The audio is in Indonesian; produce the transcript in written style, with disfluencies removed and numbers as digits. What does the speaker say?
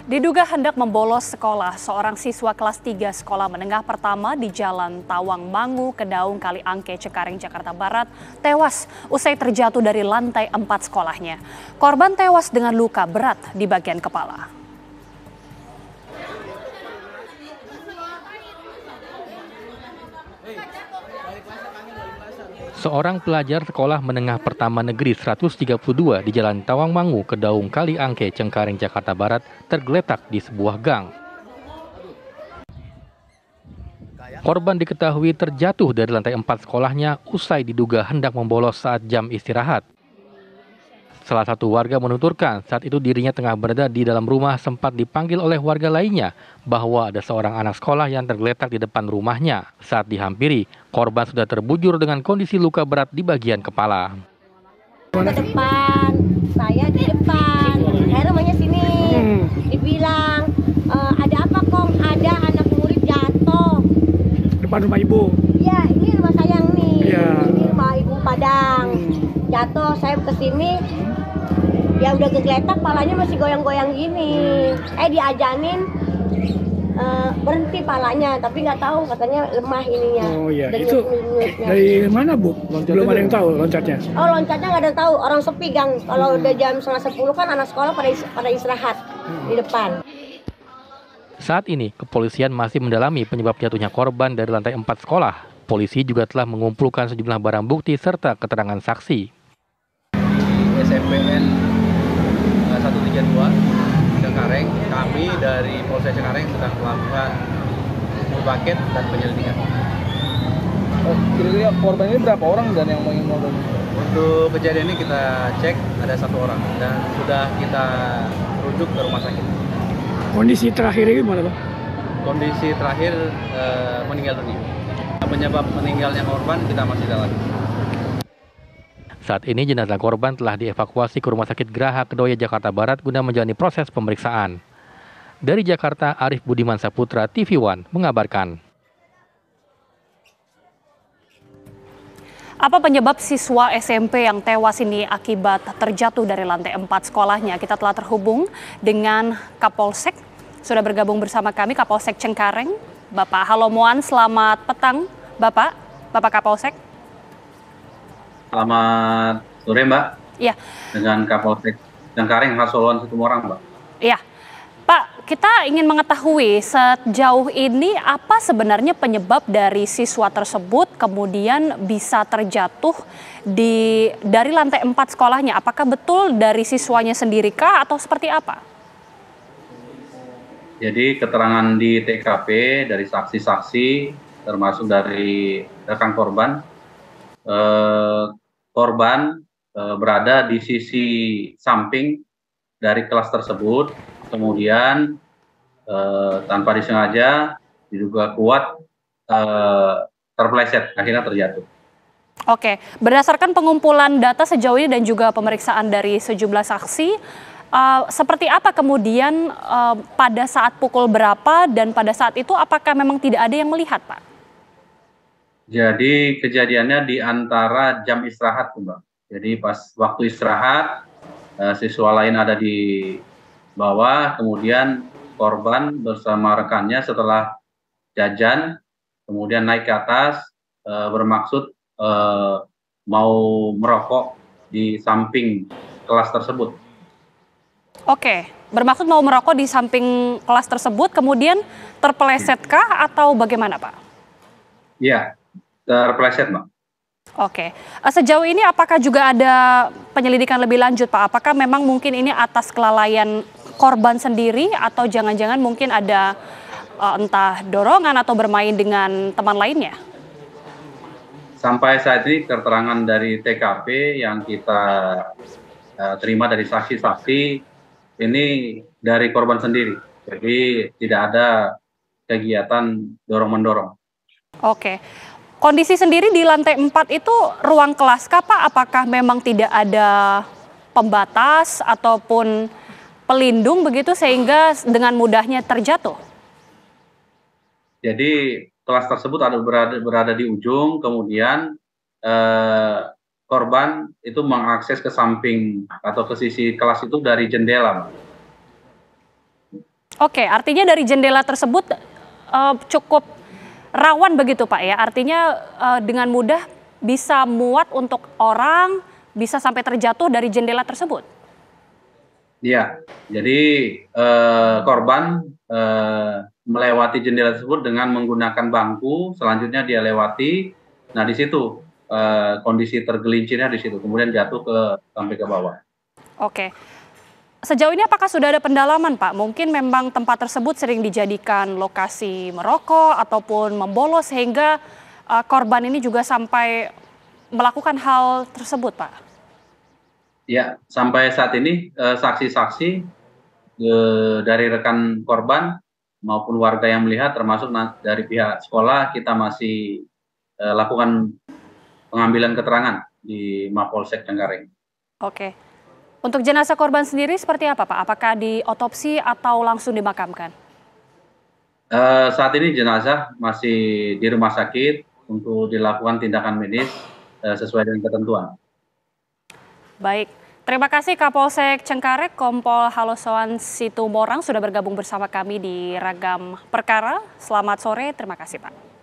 Diduga hendak membolos sekolah, seorang siswa kelas 3 sekolah menengah pertama di Jalan Tawang Mangu, Kedaung, Kaliangke, Cengkareng, Jakarta Barat, tewas usai terjatuh dari lantai 4 sekolahnya. Korban tewas dengan luka berat di bagian kepala. Seorang pelajar sekolah menengah pertama negeri 132 di Jalan Tawang Mangu, Kedaung, Kaliangke, Cengkareng, Jakarta Barat tergeletak di sebuah gang. Korban diketahui terjatuh dari lantai 4 sekolahnya usai diduga hendak membolos saat jam istirahat. Salah satu warga menuturkan saat itu dirinya tengah berada di dalam rumah sempat dipanggil oleh warga lainnya bahwa ada seorang anak sekolah yang tergeletak di depan rumahnya. Saat dihampiri, korban sudah terbujur dengan kondisi luka berat di bagian kepala. Ke depan, saya di depan, saya rumahnya sini. Dibilang, ada apa Kong? Ada anak murid jatuh. Depan rumah ibu? Iya, ini rumah saya nih. Ya. Ini rumah ibu Padang. Jatuh, saya kesini, ya udah kegeletak, palanya masih goyang-goyang gini. Diajanin berhenti palanya, tapi nggak tahu, katanya lemah ininya. Oh iya, itu dari mana Bu? Belum ada yang tahu loncatnya? Oh, loncatnya nggak ada yang tahu, orang sepi gang. Kalau udah jam 9:30 kan anak sekolah pada istirahat di depan. Saat ini, kepolisian masih mendalami penyebab jatuhnya korban dari lantai 4 sekolah. Polisi juga telah mengumpulkan sejumlah barang bukti serta keterangan saksi. SMPN 132 Cengkareng, kami dari Polsek Cengkareng sedang melakukan paket dan penyelidikan. Kira-kira korban ini berapa orang dan yang meninggal? Untuk kejadian ini kita cek ada 1 orang dan sudah kita rujuk ke rumah sakit. Kondisi terakhir ini gimana Pak? Kondisi terakhir meninggal dunia. Penyebab meninggalnya korban kita masih dalami. Saat ini jenazah korban telah dievakuasi ke Rumah Sakit Graha Kedoya, Jakarta Barat guna menjalani proses pemeriksaan. Dari Jakarta, Arif Budiman Saputra, TV One, mengabarkan. Apa penyebab siswa SMP yang tewas ini akibat terjatuh dari lantai 4 sekolahnya? Kita telah terhubung dengan Kapolsek. Sudah bergabung bersama kami Kapolsek Cengkareng, Bapak Halomoan. Selamat petang, Bapak Kapolsek. Selamat sore Mbak. Iya. Dengan Kapolsek Cengkareng, Hasoloan Situmorang Mbak. Iya. Pak, kita ingin mengetahui sejauh ini apa sebenarnya penyebab dari siswa tersebut kemudian bisa terjatuh dari lantai 4 sekolahnya. Apakah betul dari siswanya sendiri kah atau seperti apa? Jadi keterangan di TKP dari saksi-saksi termasuk dari rekan korban, korban berada di sisi samping dari kelas tersebut, kemudian tanpa disengaja diduga kuat terpeleset, akhirnya terjatuh. Oke, berdasarkan pengumpulan data sejauh ini dan juga pemeriksaan dari sejumlah saksi, seperti apa kemudian pada saat pukul berapa dan pada saat itu apakah memang tidak ada yang melihat, Pak? Jadi kejadiannya di antara jam istirahat, Mbak. Jadi pas waktu istirahat, siswa lain ada di bawah, kemudian korban bersama rekannya setelah jajan, kemudian naik ke atas, bermaksud mau merokok di samping kelas tersebut. Oke, bermaksud mau merokok di samping kelas tersebut, kemudian terpelesetkah atau bagaimana, Pak? Iya, terpeleset, Mbak. Oke, sejauh ini apakah juga ada penyelidikan lebih lanjut, Pak? Apakah memang mungkin ini atas kelalaian korban sendiri atau jangan-jangan mungkin ada entah dorongan atau bermain dengan teman lainnya? Sampai saat ini keterangan dari TKP yang kita terima dari saksi-saksi ini dari korban sendiri, jadi tidak ada kegiatan dorong-mendorong. Oke. Kondisi sendiri di lantai 4 itu ruang kelas kah, Pak? Apakah memang tidak ada pembatas ataupun pelindung begitu sehingga dengan mudahnya terjatuh? Jadi kelas tersebut berada di ujung, kemudian korban itu mengakses ke samping atau ke sisi kelas itu dari jendela. Oke, artinya dari jendela tersebut cukup rawan begitu Pak ya? Artinya dengan mudah bisa muat untuk orang, bisa sampai terjatuh dari jendela tersebut? Iya, jadi korban melewati jendela tersebut dengan menggunakan bangku, selanjutnya dia lewati. Nah di situ kondisi tergelincirnya di situ, kemudian jatuh sampai ke bawah. Oke. Sejauh ini apakah sudah ada pendalaman Pak? Mungkin memang tempat tersebut sering dijadikan lokasi merokok ataupun membolos sehingga korban ini juga sampai melakukan hal tersebut Pak? Ya, sampai saat ini saksi-saksi dari rekan korban maupun warga yang melihat, termasuk dari pihak sekolah, kita masih lakukan pengambilan keterangan di Mapolsek Cengkareng. Oke. Untuk jenazah korban sendiri seperti apa Pak? Apakah diotopsi atau langsung dimakamkan? Saat ini jenazah masih di rumah sakit untuk dilakukan tindakan medis sesuai dengan ketentuan. Baik, terima kasih Kapolsek Cengkareng Kompol Halosoan Situmorang sudah bergabung bersama kami di Ragam Perkara. Selamat sore, terima kasih Pak.